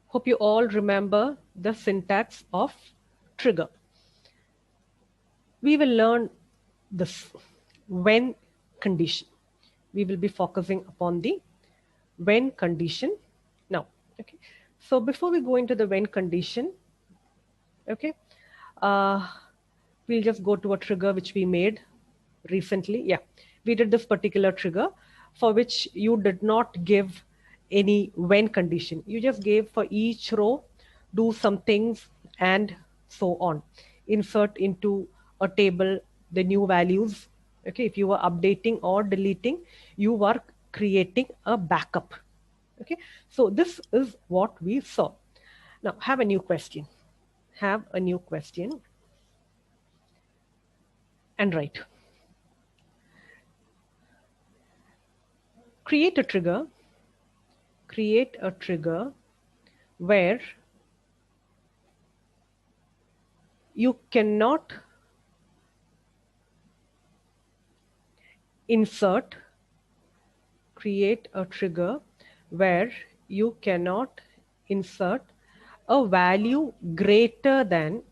Hope you all remember the syntax of trigger. We will learn this when condition. We will be focusing upon the when condition now. Okay. So before we go into the when condition, okay, uh, we'll just go to a trigger which we made recently. Yeah, we did this particular trigger for which you did not give any when condition. You just gave for each row, do some things and so on. Insert into a table the new values. Okay, if you were updating or deleting, you were creating a backup. Okay, so this is what we saw. Now have a new question. Have a new question and write. Create a trigger. Create a trigger where you cannot insert. Create a trigger where you cannot insert a value greater than.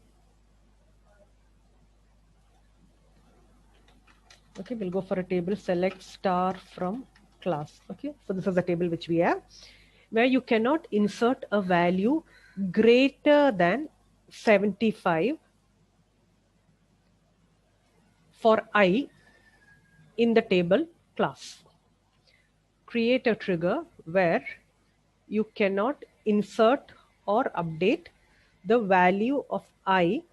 Okay, we'll go for a table. Select star from class. Okay, so this is the table which we have, where you cannot insert a value greater than 75 for I in the table class. Create a trigger where you cannot insert or update the value of I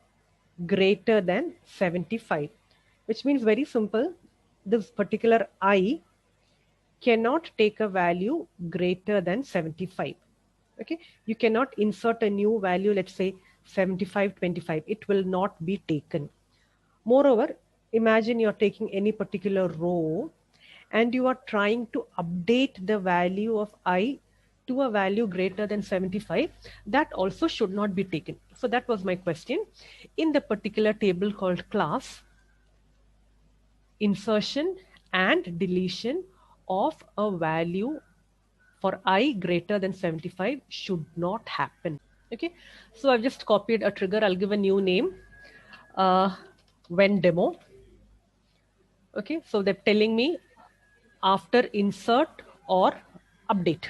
greater than 75, which means very simple. This particular I cannot take a value greater than 75. Okay, you cannot insert a new value, let's say 75, 25. It will not be taken. Moreover, imagine you're taking any particular row and you are trying to update the value of I to a value greater than 75. That also should not be taken. So that was my question. In the particular table called class, insertion and deletion of a value for I greater than 75 should not happen. Okay, so I've just copied a trigger. I'll give a new name, when demo. Okay, so they're telling me after insert or update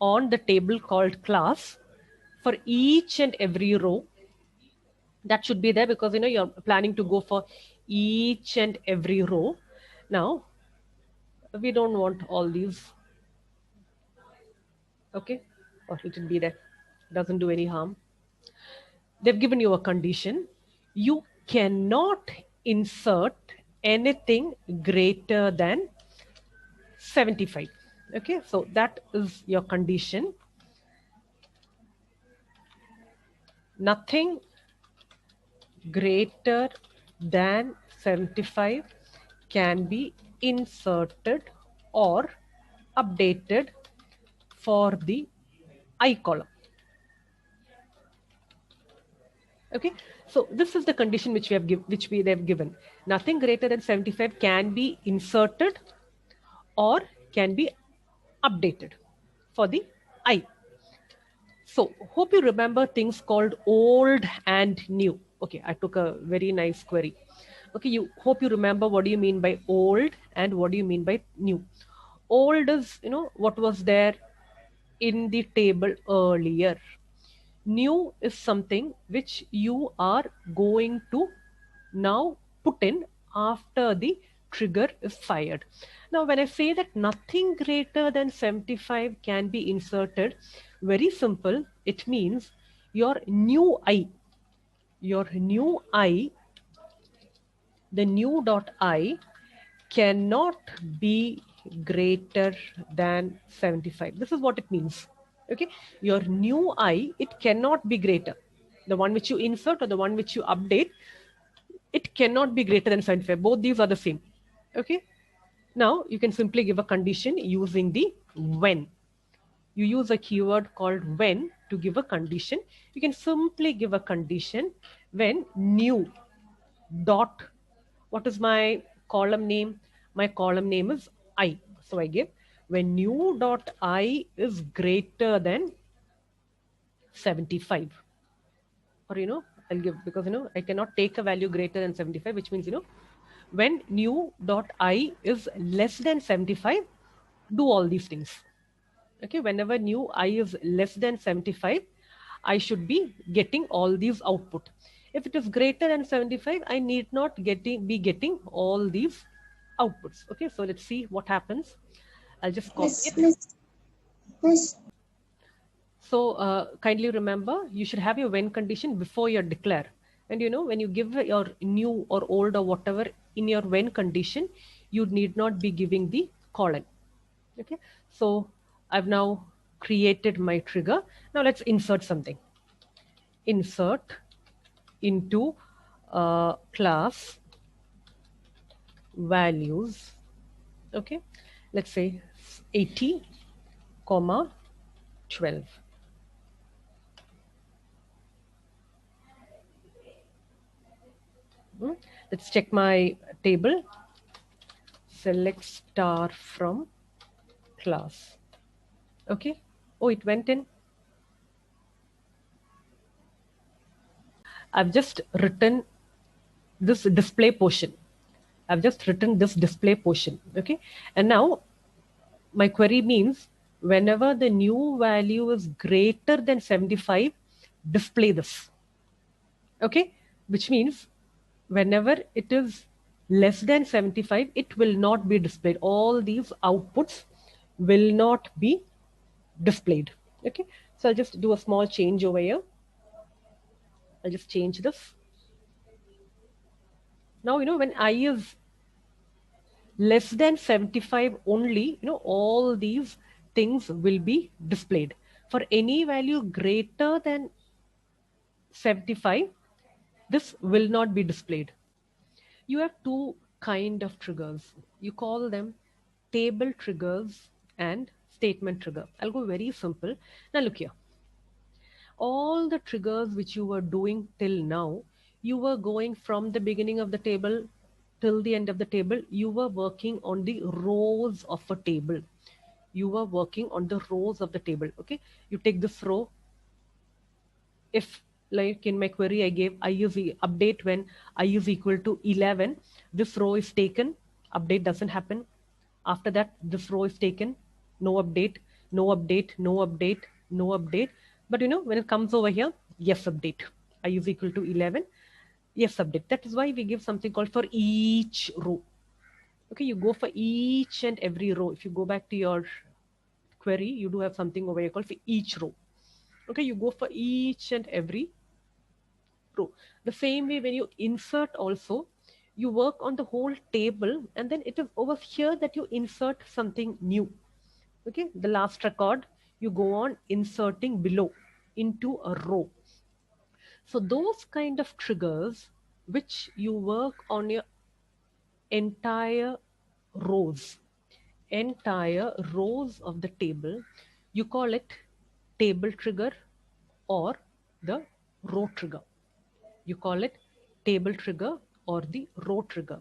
on the table called class, for each and every row that should be there, because you're planning to go for each and every row. Now we don't want all these. Okay, or it should be there, doesn't do any harm. They've given you a condition. You cannot insert anything greater than 75. Okay, so that is your condition. Nothing greater than 75 can be inserted or updated for the I column. Okay, so this is the condition which they've given. Nothing greater than 75 can be inserted or can be updated for the I. So hope you remember things called old and new. Okay, I took a very nice query. Okay, you hope you remember what do you mean by old and what do you mean by new. Old is, what was there in the table earlier. New is something which you are going to now put in after the trigger is fired. Now, when I say that nothing greater than 75 can be inserted, very simple, it means your new I, the new dot I cannot be greater than 75. This is what it means. Okay, your new I, it cannot be greater. The one which you insert or the one which you update, it cannot be greater than 75. Both these are the same. Okay, now you can simply give a condition using the when. You use a keyword called when to give a condition. You can simply give a condition when new dot, what is my column name? My column name is I. So I give when new dot I is greater than 75. Or, I'll give, because, I cannot take a value greater than 75, which means, when new dot I is less than 75, do all these things. Okay, whenever new I is less than 75, I should be getting all these output. If it is greater than 75, I need not be getting all these outputs. Okay, so let's see what happens. I'll just copy it. Miss. So kindly remember, you should have your when condition before your declare. And when you give your new or old or whatever in your when condition, you need not be giving the colon. Okay, so I've now created my trigger. Now let's insert something. Insert into class values. Okay, let's say 80 comma 12. Let's check my table. Select star from class. Okay, oh, it went in. I've just written this display portion. I've just written this display portion. Okay, and now my query means whenever the new value is greater than 75, display this. Okay, which means whenever it is less than 75, it will not be displayed. All these outputs will not be displayed. Okay, so I'll just do a small change over here. I'll just change this. Now, when I is less than 75 only, all these things will be displayed. For any value greater than 75, this will not be displayed. You have two kind of triggers. You call them table triggers and statement trigger. I'll go very simple. Now look here. All the triggers which you were doing till now, you were going from the beginning of the table till the end of the table. You were working on the rows of a table. You were working on the rows of the table. Okay, you take this row. If, like in my query, I gave I is update when I is equal to 11, this row is taken, update doesn't happen. After that, this row is taken, no update, no update, no update, no update. But when it comes over here, yes, update, I is equal to 11, yes, update. That is why we give something called for each row. Okay, you go for each and every row. If you go back to your query, you do have something over here called for each row. Okay, you go for each and every row. The same way when you insert also, you work on the whole table, and then it is over here that you insert something new. Okay, the last record, you go on inserting below into a row. So those kind of triggers which you work on your entire rows, entire rows of the table, you call it table trigger or the row trigger. You call it table trigger or the row trigger.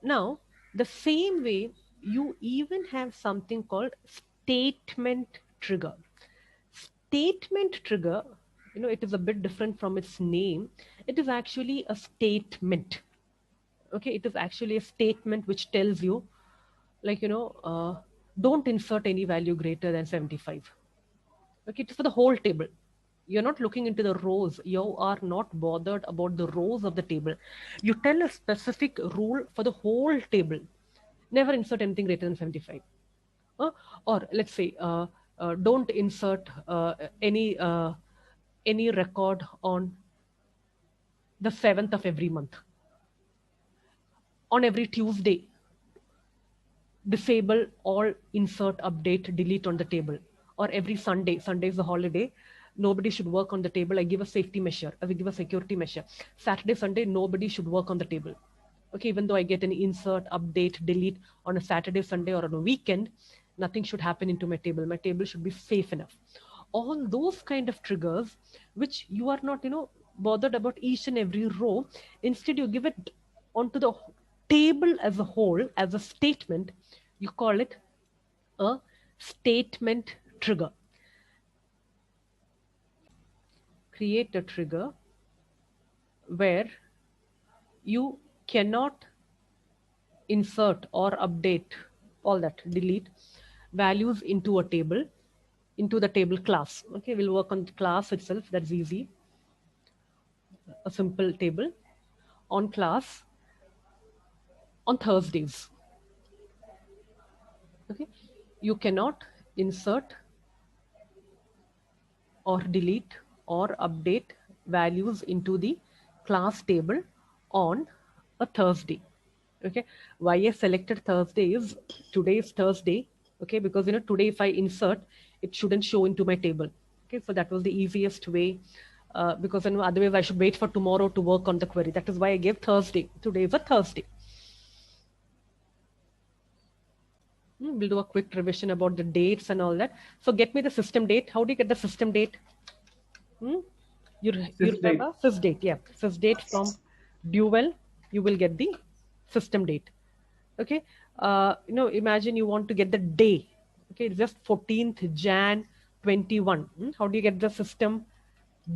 Now, the same way, you even have something called statement trigger. Statement trigger, it is a bit different from its name. It is actually a statement. Okay, it is actually a statement which tells you, like, don't insert any value greater than 75. Okay, it's for the whole table. You're not looking into the rows. You are not bothered about the rows of the table. You tell a specific rule for the whole table. Never insert anything greater than 75. Or let's say, don't insert any record on the 7th of every month. On every Tuesday, disable all insert, update, delete on the table. Or every Sunday is the holiday, nobody should work on the table. I give a safety measure, I will give a security measure. Saturday, Sunday, nobody should work on the table. Okay, even though I get an insert, update, delete on a Saturday, Sunday, or on a weekend, nothing should happen into my table. My table should be safe enough. All those kind of triggers which you are not bothered about each and every row, instead you give it onto the table as a whole as a statement. You call it a statement trigger. create a trigger where you cannot insert or update, all that, delete values into a table, into the table class. Okay, we'll work on the class itself. That's easy. A simple table on class on Thursdays. Okay, you cannot insert or delete or update values into the class table on a Thursday. Okay, why I selected Thursday is today is Thursday. Okay, because today if I insert, it shouldn't show into my table. Okay, so that was the easiest way, because otherwise I should wait for tomorrow to work on the query. That is why I gave Thursday. Today is a Thursday. We'll do a quick revision about the dates and all that. So get me the system date. How do you get the system date? You remember sys date? Yeah, sys date from Duel. You will get the system date. Okay, imagine you want to get the day. Okay, it's just 14th Jan 21. How do you get the system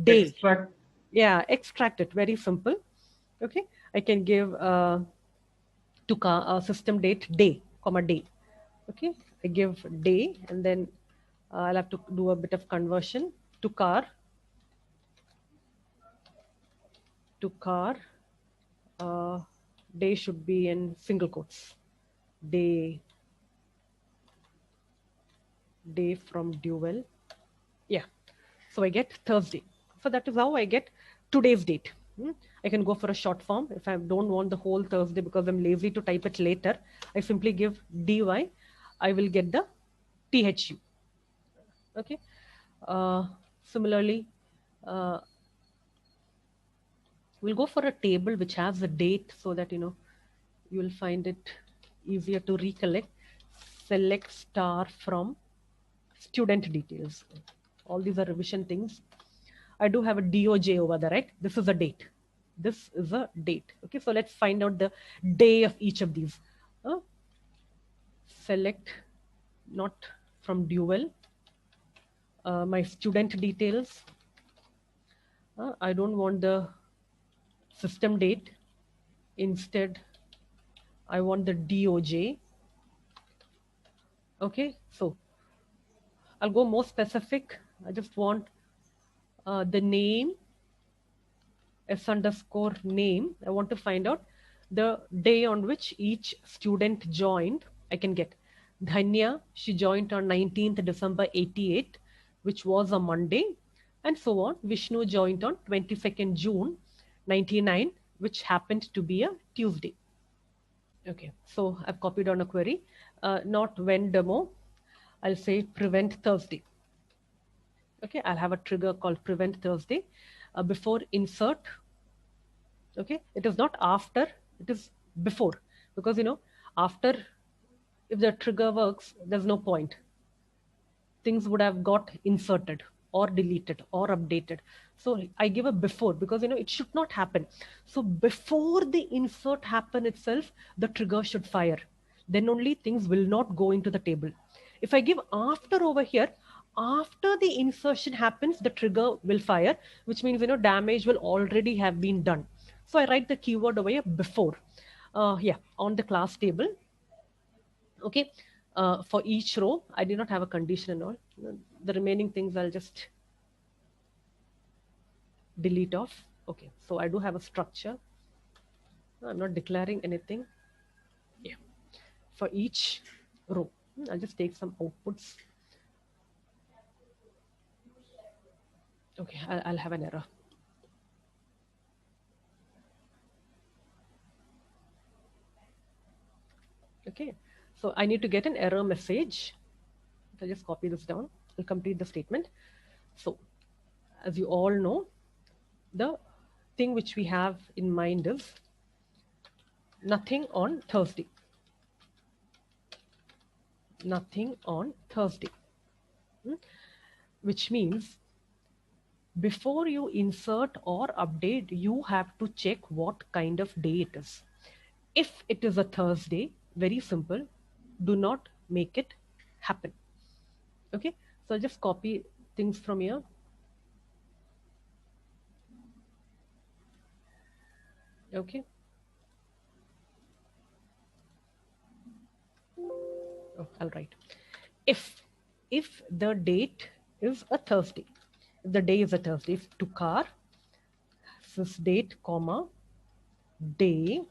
day? Extract. Yeah, extract it. Very simple. Okay, I can give to system date day, comma day. Okay, I give day, and then I'll have to do a bit of conversion to car. To car, day should be in single quotes. Day from Duel. Yeah, so I get Thursday. So that is how I get today's date. I can go for a short form if I don't want the whole Thursday because I'm lazy to type it later. I simply give dy. I will get the thu. Okay. Similarly, we'll go for a table which has a date so that you will find it easier to recollect. Select star from student details. All these are revision things. I do have a DOJ over there, right? This is a date. This is a date. Okay, so let's find out the day of each of these. Select not from Duel. My student details. I don't want the system date. Instead, I want the DOJ. Okay, so I'll go more specific. I just want the name, S underscore name. I want to find out the day on which each student joined. I can get Dhanya, she joined on 19th December 88, which was a Monday, and so on. Vishnu joined on 22nd June 99, which happened to be a Tuesday. Okay, so I've copied on a query, not when demo. I'll say prevent Thursday. Okay, I'll have a trigger called prevent Thursday before insert. Okay, it is not after, it is before, because after, if the trigger works, there's no point. Things would have got inserted or deleted or updated. So I give a before because it should not happen. So before the insert happen itself, the trigger should fire. Then only things will not go into the table. If I give after over here, after the insertion happens, the trigger will fire, which means damage will already have been done. So I write the keyword over here before. Yeah, on the class table. Okay, for each row, I did not have a condition and all. The remaining things I'll just delete off. Okay, so I do have a structure. I'm not declaring anything. Yeah, for each row, I'll just take some outputs. Okay, I'll have an error. Okay, so I need to get an error message. I'll just copy this down. I'll complete the statement. So, as you all know, the thing which we have in mind is nothing on Thursday. Nothing on Thursday. Which means before you insert or update, you have to check what kind of day it is. If it is a Thursday, very simple, do not make it happen. Okay, so I'll just copy things from here. Okay. Oh, all right. If the date is a Thursday, if the day is a Thursday, if to car, this date, comma, day,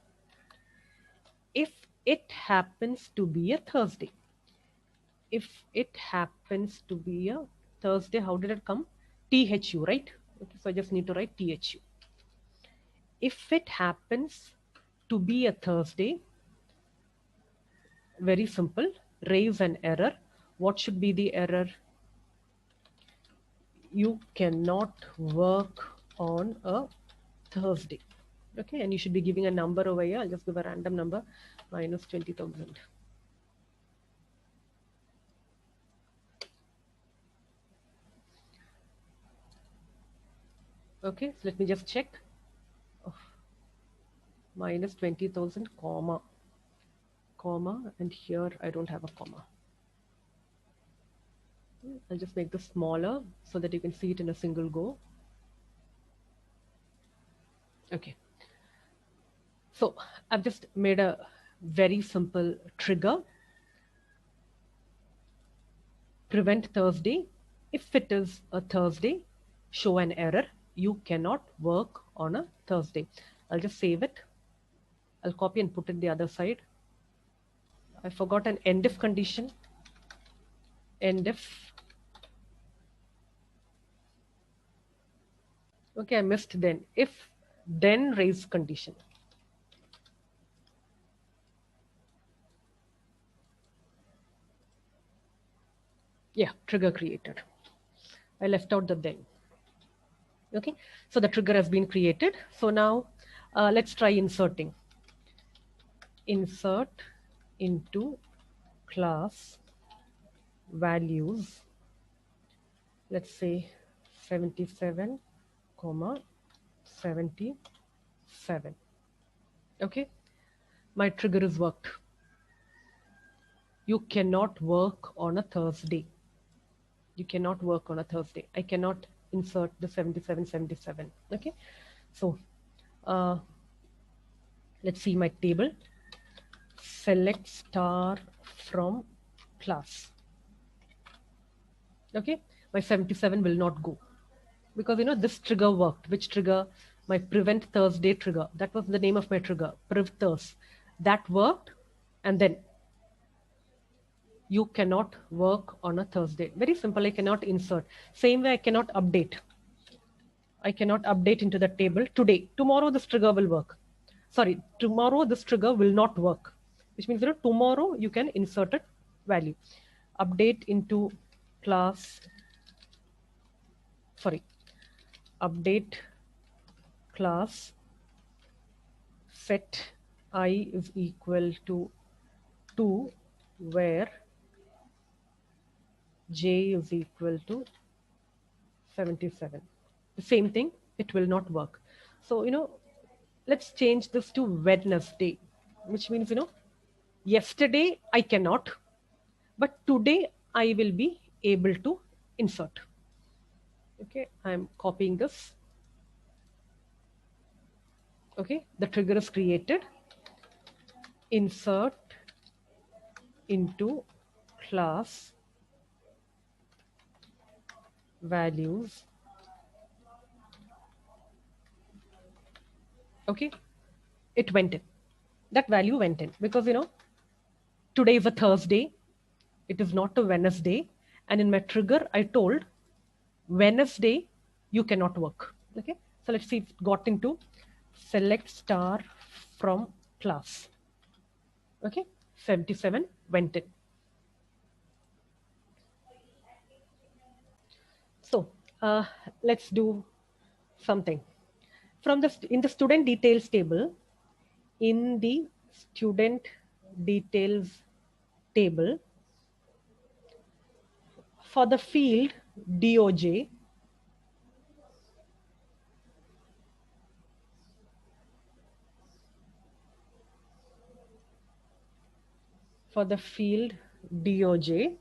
if it happens to be a Thursday. If it happens to be a Thursday, how did it come? THU, right? Okay, so I just need to write THU. If it happens to be a Thursday, very simple, raise an error. What should be the error? You cannot work on a Thursday. Okay, and you should be giving a number over here. I'll just give a random number, minus 20,000. Okay, so let me just check. Oh, minus 20,000, comma, and here I don't have a comma. I'll just make this smaller so that you can see it in a single go. Okay. So I've just made a very simple trigger. Prevent Thursday. If it is a Thursday, show an error. You cannot work on a Thursday. I'll just save it. I'll copy and put it the other side. I forgot an end if condition. End if. Okay, I missed then. If then raise condition. Yeah, trigger created. I left out the then. Okay, so the trigger has been created. So now let's try inserting. Insert into class values, let's say 77, 77. Okay, my trigger is worked. You cannot work on a Thursday. You cannot work on a Thursday. I cannot insert the 77, 77. Okay, so let's see my table. Select star from class. Okay, my 77 will not go because this trigger worked. Which trigger? My prevent Thursday trigger. That was the name of my trigger, priv Thurs. That worked, and then you cannot work on a Thursday. Very simple. I cannot insert. Same way, I cannot update. I cannot update into the table today. Tomorrow, this trigger will work. Sorry, tomorrow this trigger will not work, which means tomorrow you can insert a value. Update into class. Sorry, update class set I is equal to 2 where j is equal to 77. The same thing, it will not work. So, let's change this to Wednesday, which means, yesterday I cannot, but today I will be able to insert. Okay, I'm copying this. Okay, the trigger is created. Insert into class values. Okay, it went in. That value went in because today is a Thursday. It is not a Wednesday. And in my trigger, I told Wednesday you cannot work. Okay, so let's see if it got into select star from class. Okay, 77 went in. So let's do something. In the student details table, in the student details table, for the field DOJ, for the field DOJ,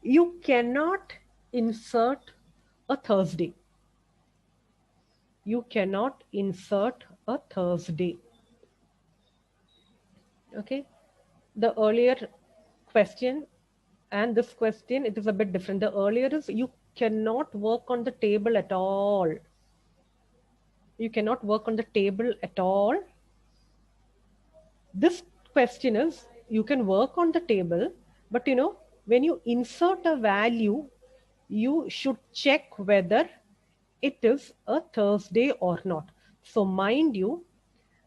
you cannot insert a Thursday. You cannot insert a Thursday. Okay, the earlier question and this question, it is a bit different. The earlier is you cannot work on the table at all. You cannot work on the table at all. This question is you can work on the table, but you know, when you insert a value, you should check whether it is a Thursday or not. So mind you,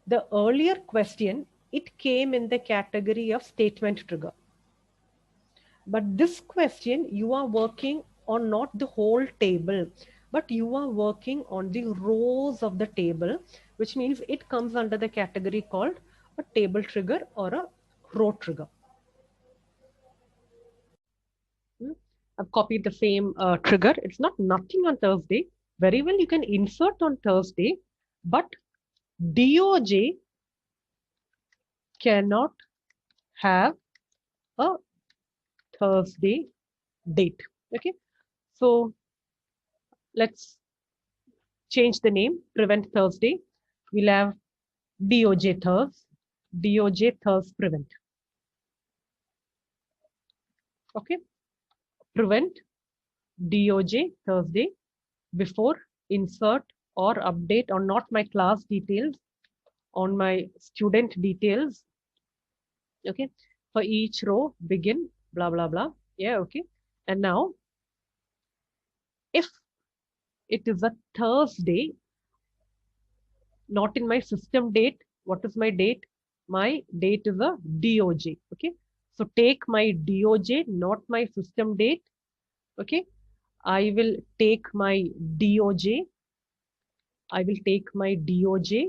the earlier question, it came in the category of statement trigger. But this question, you are working on not the whole table, but you are working on the rows of the table, which means it comes under the category called a table trigger or a row trigger. I've copied the same trigger. It's not nothing on Thursday. Very well, you can insert on Thursday, but DOJ cannot have a Thursday date. Okay, so let's change the name, prevent Thursday. We'll have DOJ Thurs, DOJ Thurs prevent. Okay, prevent DOJ Thursday before insert or update on not my class details, on my student details. Okay, for each row, begin, blah, blah, blah. Yeah, okay. And now, if it is a Thursday, not in my system date, what is my date? My date is a DOJ. Okay, so take my DOJ, not my system date. Okay, I will take my DOJ. I will take my DOJ.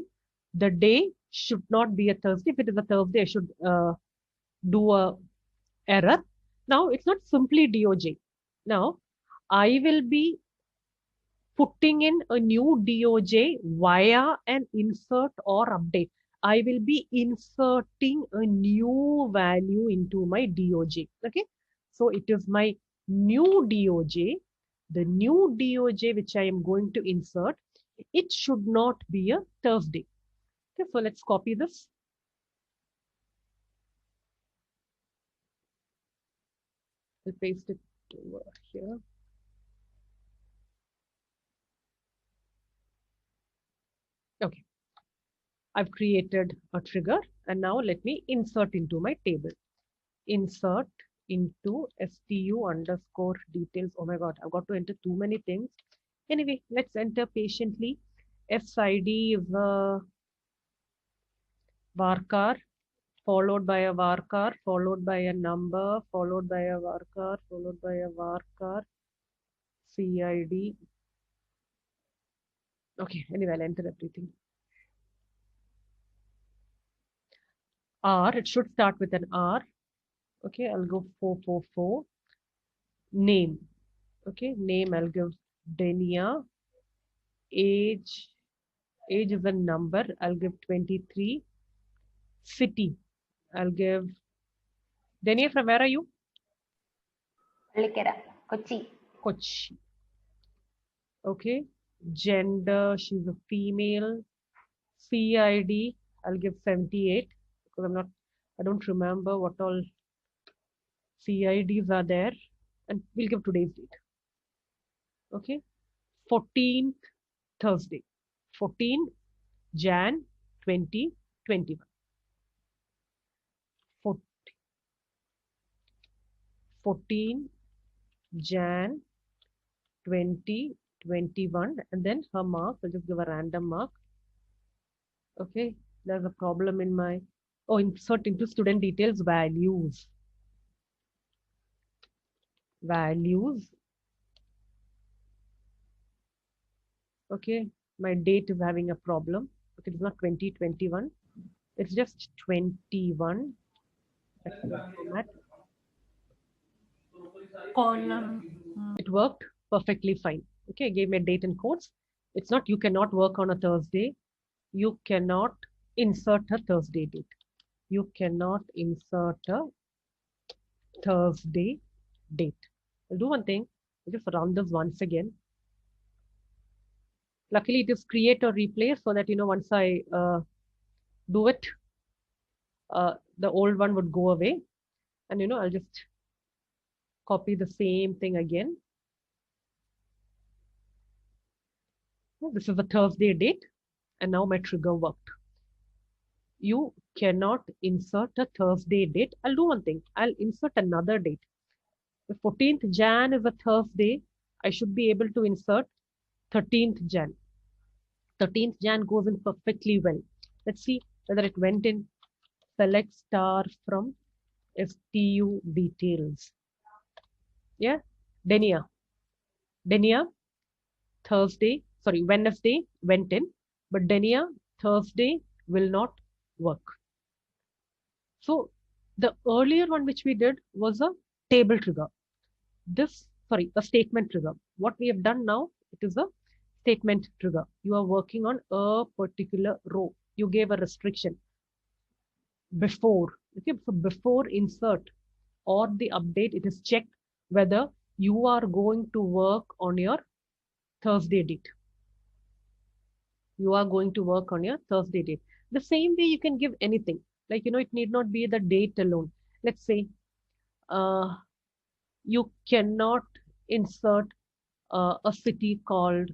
The day should not be a Thursday. If it is a Thursday, I should do a error. Now it's not simply DOJ. Now I will be putting in a new DOJ via an insert or update. I will be inserting a new value into my DOJ. Okay. So it is my new DOJ. The new DOJ which I am going to insert, it should not be a Thursday. Okay. So let's copy this. I'll paste it over here. Okay. I've created a trigger and now let me insert into my table. Insert into stu underscore details. Oh my God, I've got to enter too many things. Anyway, let's enter patiently. SID is a varchar, followed by a varchar, followed by a number, followed by a varchar, followed by a varchar, CID. Okay, anyway, I'll enter everything. R, it should start with an R. Okay, I'll go 444. Name. Okay, name, I'll give Denia. Age is a number, I'll give 23. City, I'll give Denia. From where are you? Pallikara, Kochi. Kochi. Okay, gender, she's a female. CID, I'll give 78 because I don't remember what all CIDs are there, and we'll give today's date. Okay, 14th Thursday, 14 Jan 2021. 14 Jan 2021, and then her mark, I'll just give a random mark. Okay, there's a problem in my, oh, insert into student details, values. Okay, my date is having a problem. Okay, it's not 2021, it's just 21. It worked perfectly fine. Okay, I gave my date and quotes. It's not you cannot work on a Thursday. You cannot insert a Thursday date. You cannot insert a Thursday date. I'll do one thing. I'll just run this once again. Luckily, it is create or replace so that, you know, once I do it, the old one would go away. And I'll just copy the same thing again. This is the Thursday date, and now my trigger worked. You cannot insert a Thursday date. I'll do one thing. I'll insert another date. The 14th Jan is a Thursday. I should be able to insert 13th Jan. 13th Jan goes in perfectly well. Let's see whether it went in. Select star from STU details. Yeah, Denia. Wednesday went in, but Denia, Thursday will not work. So the earlier one which we did was a table trigger. A statement trigger. What we have done now, it is a statement trigger. You are working on a particular row. You gave a restriction before. Okay, so before insert or the update, it is checked whether you are going to work on your Thursday date. You are going to work on your Thursday date. The same way you can give anything. Like, it need not be the date alone. Let's say you cannot insert a city called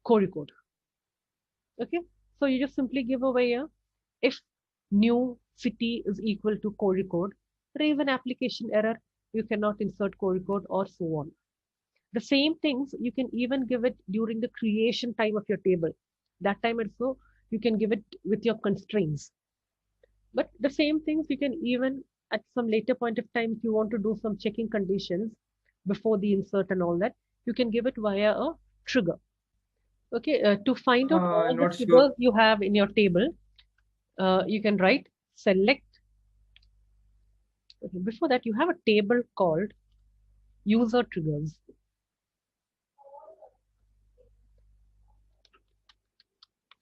Kozhikode. Okay, so you just simply give away a if new city is equal to Kozhikode, raise an application error. You cannot insert Kozhikode or so on. The same things you can even give it during the creation time of your table. That time also you can give it with your constraints. But the same things you can even at some later point of time, if you want to do some checking conditions before the insert and all that, you can give it via a trigger. Okay, to find out all the triggers you have in your table, you can write select. Okay, before that, you have a table called user triggers.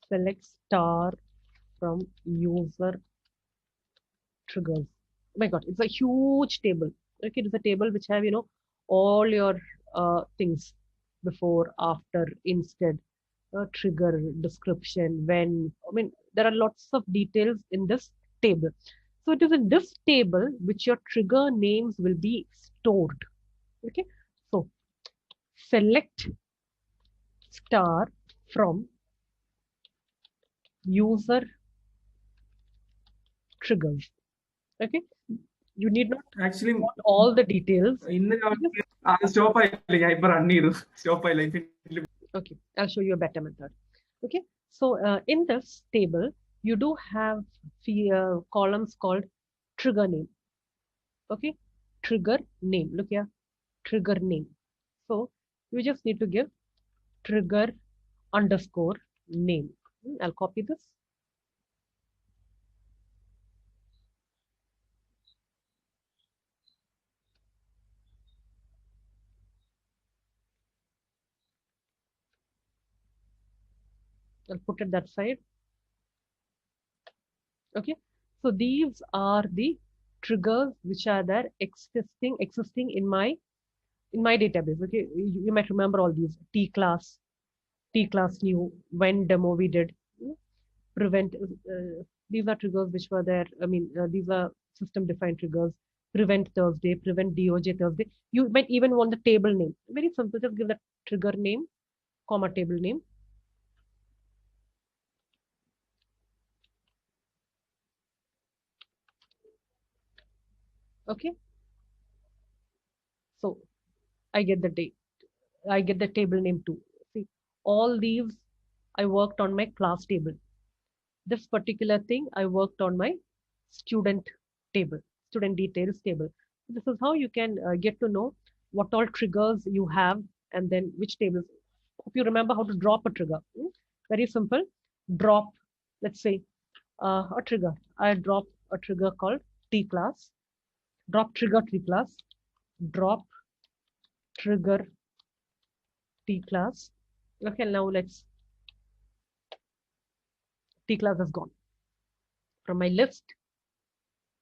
Select star from user triggers. Oh my God, it's a huge table. Okay, it's a table which have, all your things before, after, instead, trigger, description, when. I mean, there are lots of details in this table. So it is in this table which your trigger names will be stored. Okay, so select star from user triggers. Okay, you need not actually want all the details. Stop. Okay, I'll show you a better method. Okay, so in this table, you do have columns called trigger name. Okay, trigger name. Look here, trigger name. So you just need to give trigger underscore name. I'll copy this. I'll put it that side. Okay, so these are the triggers which are there existing in my database. Okay, you might remember all these: T class new, when demo we did, prevent. These are triggers which were there. I mean, these are system defined triggers. Prevent Thursday, prevent DOJ Thursday. You might even want the table name. Very simple. Just give the trigger name, comma table name. Okay. So I get the date. I get the table name too. See, all these I worked on my class table. This particular thing I worked on my student table, student details table. This is how you can get to know what all triggers you have and then which tables. If you remember how to drop a trigger, very simple. Drop, let's say, a trigger. I drop a trigger called T class. Drop trigger T class. Drop trigger T class. Okay, now let's. T class is gone from my list.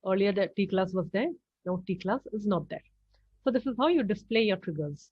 Earlier the T class was there. Now T class is not there. So this is how you display your triggers.